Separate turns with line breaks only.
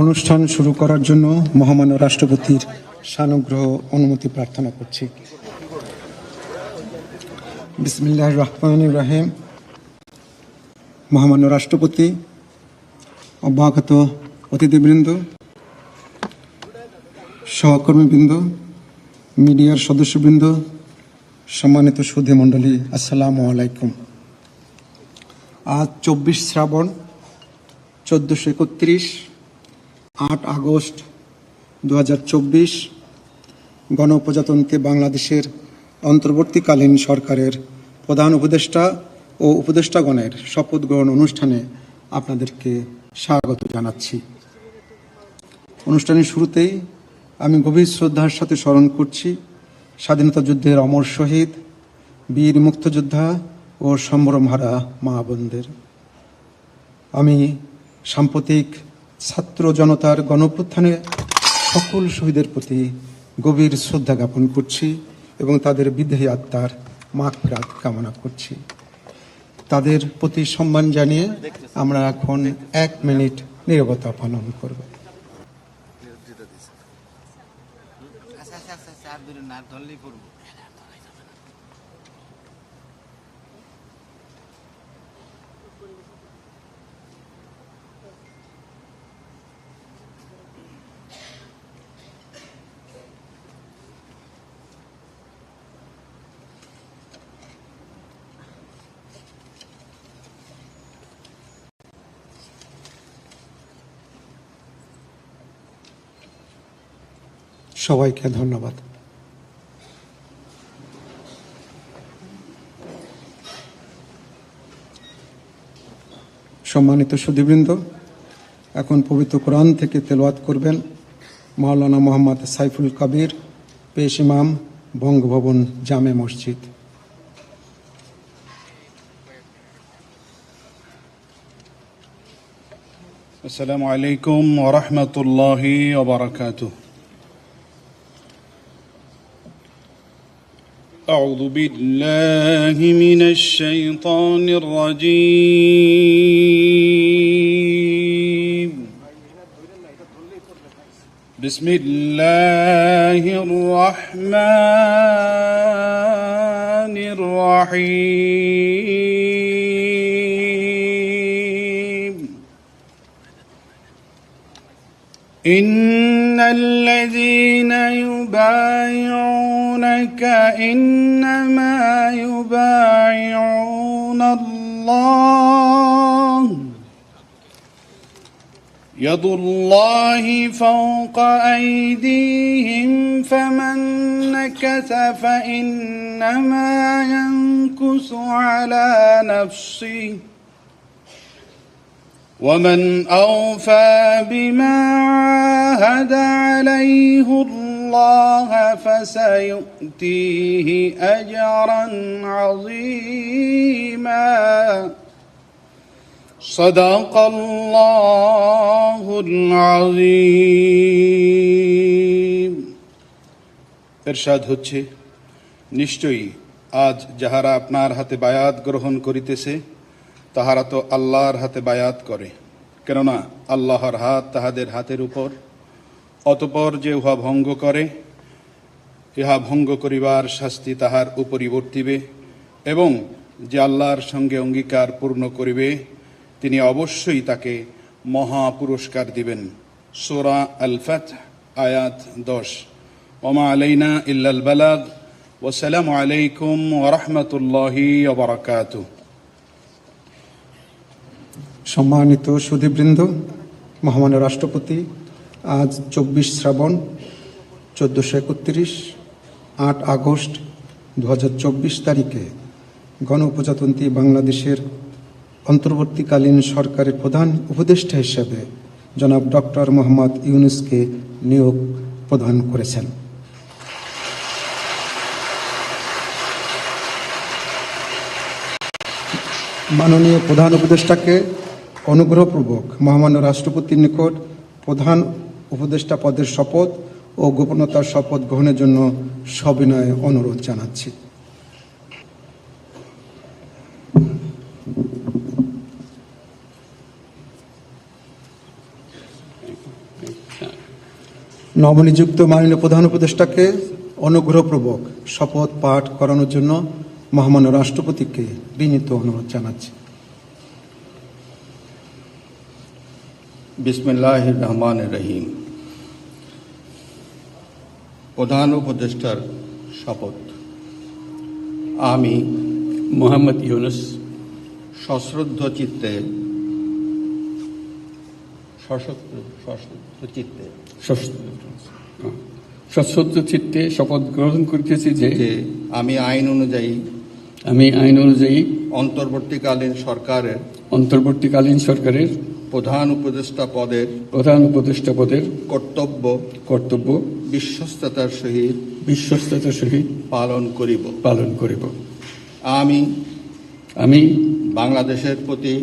অনুষ্ঠান শুরু করার জন্য মহামান্য রাষ্ট্রপতির সানুগ্রহ অনুমতি প্রার্থনা করছি। বিসমিল্লাহির রহমানির রহিম। মহামান্য রাষ্ট্রপতি, অভ্যাগত অতিথিবৃন্দ, সহকর্মীবৃন্দ, মিডিয়ার সদস্যবৃন্দ, সম্মানিত সুধী মণ্ডলী, আসসালামু আলাইকুম। আজ 24 শ্রাবণ 1431, 8 আগস্ট 2024 গণপ্রজাতন্ত্রী বাংলাদেশের অন্তর্বর্তীকালীন সরকারের প্রধান উপদেষ্টা ও উপদেষ্টাগণের শপথ গ্রহণ অনুষ্ঠানে আপনাদেরকে স্বাগত জানাচ্ছি। অনুষ্ঠানের শুরুতেই আমি গভীর শ্রদ্ধার সাথে স্মরণ করছি স্বাধীনতা যুদ্ধের অমর শহীদ, বীর মুক্তিযোদ্ধা ও সম্ভ্রমহারা মা বোনদের। আমি সাম্প্রতিক ছাত্র জনতার গণঅভ্যুত্থানে সকল শহীদের প্রতি গভীর শ্রদ্ধা জ্ঞাপন করছি এবং তাদের বিদেহী আত্মার মাগফিরাত কামনা করছি। তাদের প্রতি সম্মান জানিয়ে আমরা এখন 1 মিনিট নীরবতা পালন করব। সবাইকে ধন্যবাদ। সম্মানিত সুধীবৃন্দ, এখন পবিত্র কোরআন থেকে তেলাওয়াত করবেন মাওলানা মোহাম্মদ সাইফুল কবির, পেশ ইমাম, বঙ্গভবন জামে মসজিদ।
আসসালামু আলাইকুম ওয়া রাহমাতুল্লাহি ওয়া বারাকাতুহু। أعوذ بالله من الشيطان الرجيم. بسم الله الرحمن الرحيم. إن الذين يبايعونك إنما يبايعون الله يد الله فوق أيديهم فمن نكث فإنما ينكث على نفسه ومن أوفى بما عاهد عليه الله فسيؤتيه أجرا عظيما. صدق الله العظيم. ইরশাদ হচ্ছে, নিশ্চয়ই আজ যাহারা আপনার হাতে বায়াত গ্রহণ করিতেছে তাহারা তো আল্লাহর হাতে বায়াত করে, কেননা আল্লাহর হাত তাহাদের হাতের উপর। অতঃপর যে উহা ভঙ্গ করে, ইহা ভঙ্গ করিবার শাস্তি তাহার উপরই বর্তিবে, এবং যে আল্লাহর সঙ্গে অঙ্গীকার পূর্ণ করিবে তিনি অবশ্যই তাকে মহা পুরস্কার দিবেন। সূরা আল ফাতহ আয়াত 10। ওমা আলাইনা ইল্লাল বালাগ। ওয়াসসালামু আলাইকুম ওয়া রাহমাতুল্লাহি ওয়া বারাকাতুহু।
সম্মানিত সুধীবৃন্দ, মহামান্য রাষ্ট্রপতি আজ 24 শ্রাবণ 1431, 8 আগস্ট 2024 তারিখে গণপ্রজাতন্ত্রী বাংলাদেশের অন্তর্বর্তীকালীন সরকারের প্রধান উপদেষ্টা হিসেবে জনাব ডক্টর মোহাম্মদ ইউনূসকে নিয়োগ প্রদান করেছেন। মাননীয় প্রধান উপদেষ্টাকে অনুগ্রহপূর্বক মহামান্য রাষ্ট্রপতির নিকট প্রধান উপদেষ্টা পদের শপথ ও গোপনতার শপথ গ্রহণের জন্য সবিনয়ে অনুরোধ জানাচ্ছি। নবনিযুক্ত মাননীয় প্রধান উপদেষ্টাকে অনুগ্রহপূর্বক শপথ পাঠ করানোর জন্য মহামান্য রাষ্ট্রপতিকে বিনীত অনুরোধ জানাচ্ছি।
বিসমিল্লাহির রহমানির রহিম। প্রধান উপদেষ্টার শপথ। আমি
মোহাম্মদ ইউনুস
সশ্রদ্ধ চিত্তে
সশ্রদ্ধ চিত্তে শপথ গ্রহণ করিতেছি যে
যে আমি আইন অনুযায়ী
আমি আইন অনুযায়ী
অন্তর্বর্তীকালীন সরকারের
প্রধান উপদেষ্টা পদের
কর্তব্য বিশ্বস্ততার সহিত পালন করিব। আমি
আমি
বাংলাদেশের প্রতি